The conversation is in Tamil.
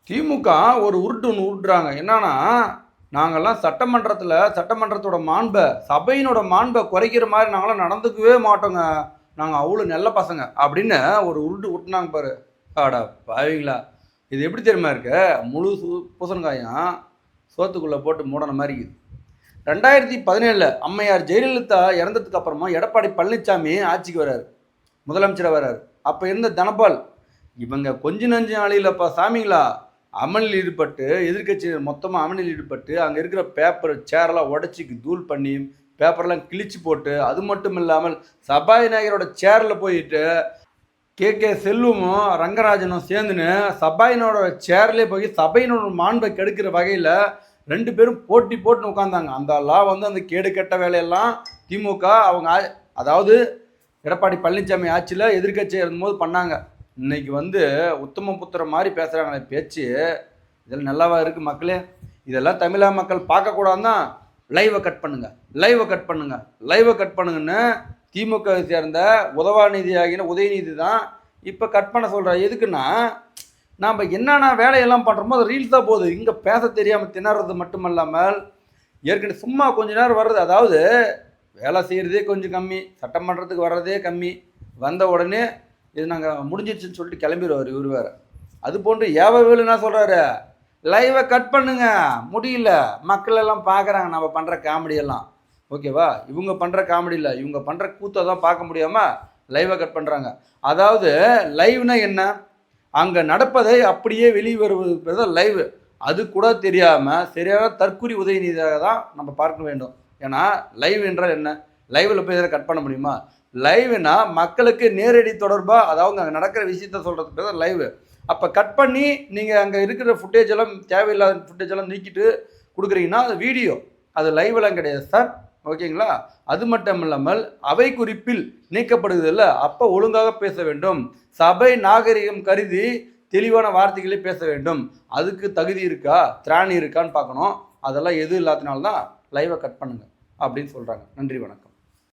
திமுக ஒரு உருட்டு ஒன்று உருட்டுறாங்க. என்னன்னா, நாங்கள்லாம் சட்டமன்றத்தோட மாண்பை, சபையினோட மாண்பை குறைக்கிற மாதிரி நாங்களாம் நடந்துக்கவே மாட்டோங்க. நாங்கள் அவ்வளோ நல்ல பசங்க அப்படின்னு ஒரு உருட்டு உருட்டுனாங்க பாரு. ஆடா பாவீங்களா, இது எப்படி தெரியுமா இருக்கு? முழு பூசணக்காயும் சோத்துக்குள்ளே போட்டு மூடன மாதிரி இருக்குது. 2017 அம்மையார் ஜெயலலிதா இறந்ததுக்கு அப்புறமா எடப்பாடி பழனிசாமி ஆட்சிக்கு வர்றாரு, முதலமைச்சராக வர்றாரு. அப்போ இருந்த தனபால் இவங்க கொஞ்ச நஞ்சு நாளையிலப்பா சாமிங்களா அமளியில் ஈடுபட்டு, எதிர்கட்சியினர் மொத்தமாக அமளியில் ஈடுபட்டு அங்கே இருக்கிற பேப்பர் சேரெல்லாம் உடச்சி தூள் பண்ணி பேப்பர்லாம் கிழிச்சு போட்டு, அது மட்டும் இல்லாமல் சபாநாயகரோட சேரில் போயிட்டு கே செல்வமும் ரங்கராஜனும் சேர்ந்துன்னு சபாயினோட சேர்லேயே போய் சபையினோட மாண்பை கெடுக்கிற வகையில் 2 பேரும் போட்டுன்னு உட்காந்தாங்க. அந்த அந்த கேடு கெட்ட வேலையெல்லாம் திமுக அவங்க அதாவது எடப்பாடி பழனிசாமி ஆட்சியில் எதிர்கட்சியாக இருந்தபோது பண்ணாங்க. இன்னைக்கு உத்தம புத்திர மாதிரி பேசுகிறாங்களே பேச்சு, இதெல்லாம் நல்லாவா இருக்குது மக்களே? இதெல்லாம் தமிழக மக்கள் பார்க்கக்கூடாதுன்னா லைவை கட் பண்ணுங்கன்னு திமுக சேர்ந்த உதயநிதி தான் இப்போ கட் பண்ண சொல்கிறார். எதுக்குன்னா, நாம் என்னென்ன வேலையெல்லாம் பண்ணுறோமோ அது ரீல்ஸ் தான் போகுது. இங்கே பேச தெரியாமல் திணறது மட்டுமல்லாமல் ஏற்கனவே சும்மா கொஞ்ச நேரம் வர்றது, அதாவது வேலை செய்கிறதே கொஞ்சம் கம்மி, சட்டமன்றத்துக்கு வர்றதே கம்மி, வந்த உடனே இது நாங்கள் முடிஞ்சிடுச்சுன்னு சொல்லிட்டு கிளம்பிடுவார் இவர் வேறு. அது போன்று வேலு என்ன சொல்கிறாரு, லைவை கட் பண்ணுங்க, முடியல, மக்கள் எல்லாம் பார்க்குறாங்க நம்ம பண்ணுற காமெடியெல்லாம். ஓகேவா? இவங்க பண்ணுற காமெடி இல்லை, இவங்க பண்ணுற கூத்தை தான் பார்க்க முடியாமல் லைவை கட் பண்ணுறாங்க. அதாவது லைவ்னா என்ன? அங்கே நடப்பதை அப்படியே வெளியே வருவது தான் லைவ். அது கூட தெரியாமல் சரியான தற்குறி உதயநிதியாக தான் நம்ம பார்க்க வேண்டும். ஏன்னா லைவ் என்றால் என்ன? லைவில் போய் இதில் கட் பண்ண முடியுமா? லைவ்னா மக்களுக்கு நேரடி தொடர்பாக, அதாவது அங்கே நடக்கிற விஷயத்த சொல்கிறதுக்கு பேர் தான் லைவ். அப்போ கட் பண்ணி நீங்கள் அங்கே இருக்கிற ஃபுட்டேஜ் எல்லாம், தேவையில்லாத ஃபுட்டேஜ் எல்லாம் நீக்கிட்டு கொடுக்குறீங்கன்னா அது வீடியோ, அது லைவெல்லாம் கிடையாது சார். ஓகேங்களா? அது மட்டும் இல்லாமல் அவை குறிப்பில் நீக்கப்படுது இல்லை, அப்போ ஒழுங்காக பேச வேண்டும். சபை நாகரிகம் கருதி தெளிவான வார்த்தைகளே பேச வேண்டும். அதுக்கு தகுதி இருக்கா, திராணி இருக்கான்னு பார்க்கணும். அதெல்லாம் எதுவும் இல்லாதனால்தான் லைவை கட் பண்ணுங்க அப்படின்னு சொல்கிறாங்க. நன்றி, வணக்கம்.